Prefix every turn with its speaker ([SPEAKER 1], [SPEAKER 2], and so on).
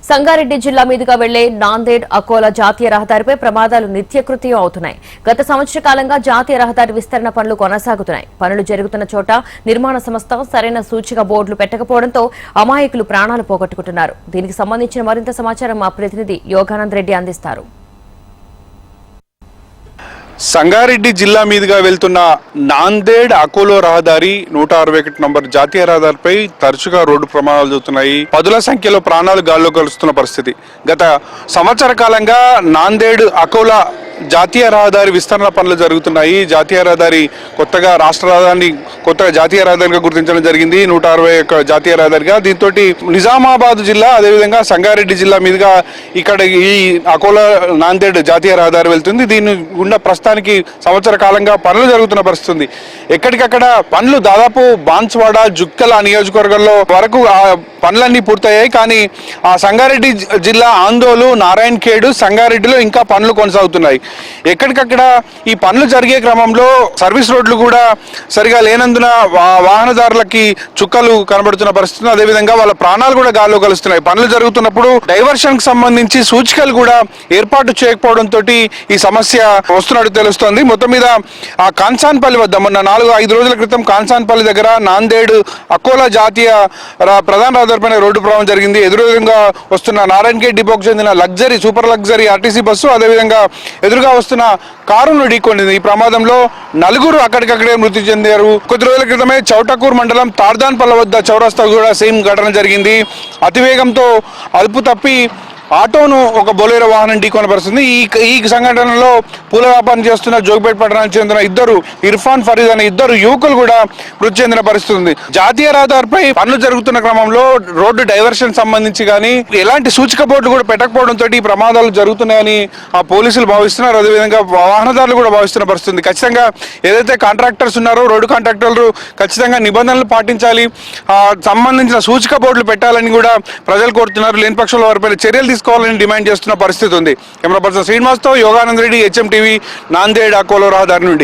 [SPEAKER 1] సంగారెడ్డి జిల్లా మీదుగా వెళ్లే నాందేడ్ అకోలా జాతీయ రహదారిపై ప్రమాదాలు నిత్యకృత్యం అవుతున్నాయి. గత సంవత్సర కాలంగా జాతీయ రహదారి విస్తరణ పనులు కొనసాగుతున్నాయి. పనులు జరుగుతున్న చోట నిర్మాణ సంస్థ సరైన సూచిక బోర్డులు పెట్టకపోవడంతో అమాయకులు ప్రాణాలు పోగొట్టుకుంటున్నారు. దీనికి సంబంధించిన మరింత సమాచారం మా ప్రతినిధి యోగానంద్ రెడ్డి అందిస్తారు.
[SPEAKER 2] సంగారెడ్డి జిల్లా మీదుగా వెళ్తున్న నాందేడ్ అకోలో రహదారి 161 నంబర్ జాతీయ రహదారిపై తరచుగా రోడ్డు ప్రమాదాలు జరుగుతున్నాయి. పదుల సంఖ్యలో ప్రాణాలు గాల్లో కలుస్తున్న పరిస్థితి. గత సంవత్సర కాలంగా నాందేడ్ అకోలా జాతీయ రహదారి విస్తరణ పనులు జరుగుతున్నాయి. జాతీయ రహదారి కొత్తగా రాష్ట్ర రహదారిని కొత్తగా జాతీయ రహదారిగా గుర్తించడం జరిగింది. 161 జాతీయ రహదారిగా. దీంతో నిజామాబాద్ జిల్లా అదేవిధంగా సంగారెడ్డి జిల్లా మీదుగా ఇక్కడ ఈ అకోలా నాందేడ్ జాతీయ రహదారి వెళ్తుంది. దీని గుండా ప్రస్తుతానికి సంవత్సర కాలంగా పనులు జరుగుతున్న పరిస్థితి. ఎక్కడికక్కడ పనులు దాదాపు బాన్స్వాడ, జుక్కల నియోజకవర్గంలో వరకు ఆ పనులన్నీ పూర్తయ్యాయి. కానీ ఆ సంగారెడ్డి జిల్లా ఆందోళన, నారాయణ ఖేడ్, సంగారెడ్డిలో ఇంకా పనులు కొనసాగుతున్నాయి. ఎక్కడికక్కడ ఈ పనులు జరిగే క్రమంలో సర్వీస్ రోడ్లు కూడా సరిగా లేనందున వాహనదారులకి చుక్కలు కనబడుతున్న పరిస్థితి. అదేవిధంగా వాళ్ళ ప్రాణాలు కూడా గాల్లో కలుస్తున్నాయి. పనులు జరుగుతున్నప్పుడు డైవర్షన్ కి సంబంధించి సూచికలు కూడా ఏర్పాటు చేయకపోవడంతో ఈ సమస్య వస్తున్నట్టు తెలుస్తోంది. మొత్తం మీద ఆ కాన్సాన్పల్లి వద్ద మొన్న 4-5 రోజుల క్రితం కాన్సాన్పల్లి దగ్గర నాందేడ్ అకోలా జాతీయ ప్రధాన రహదారిపైన రోడ్డు ప్రమాదం జరిగింది. ఎదురుగా వస్తున్న నారాయణ ఖేడ్ డిపోకు చెందిన luxury super luxury RTC bus అదేవిధంగా ఎదురుగా వస్తున్న కారును ఢీకొండింది. ఈ ప్రమాదంలో 4 అక్కడికక్కడే మృతి చెందారు. కొద్ది రోజుల క్రితమే చౌటకూర్ మండలం తార్దాన్పల్ల వద్ద చౌరస్తా కూడా సేమ్ ఘటన జరిగింది. అతివేగంతో అదుపు తప్పి ఆటోను ఒక బొలేరో వాహనం ఢీకొన్న పరిస్థితి. ఈ సంఘటనలో పూల వ్యాపారం చేస్తున్న జోగిపేట పట్టణానికి చెందిన ఇర్ఫాన్ ఫరీద్ అనే 2 యువకులు కూడా మృతి చెందిన పరిస్థితి ఉంది. జాతీయ రహదారిపై పనులు జరుగుతున్న క్రమంలో రోడ్డు డైవర్షన్ సంబంధించి కానీ ఎలాంటి సూచిక బోర్డులు కూడా పెట్టకపోవడంతో ఈ ప్రమాదాలు జరుగుతున్నాయని ఆ పోలీసులు భావిస్తున్నారు. అదేవిధంగా వాహనదారులు కూడా భావిస్తున్న పరిస్థితి. ఖచ్చితంగా ఏదైతే కాంట్రాక్టర్స్ ఉన్నారో రోడ్డు కాంట్రాక్టర్లు ఖచ్చితంగా నిబంధనలు పాటించాలి, సంబంధించిన సూచిక బోర్డులు పెట్టాలని కూడా ప్రజలు కోరుతున్నారు. లేని పక్షంలో వారిపై చర్యలు తీసుకోవాలని డిమాండ్ చేస్తున్న పరిస్థితి ఉంది. కెమెరా పర్సన్ శ్రీనివాస్తో యోగానంద్ రెడ్డి, HM టీవీ, నాందేడ్ అకోలా రహదారి నుండి.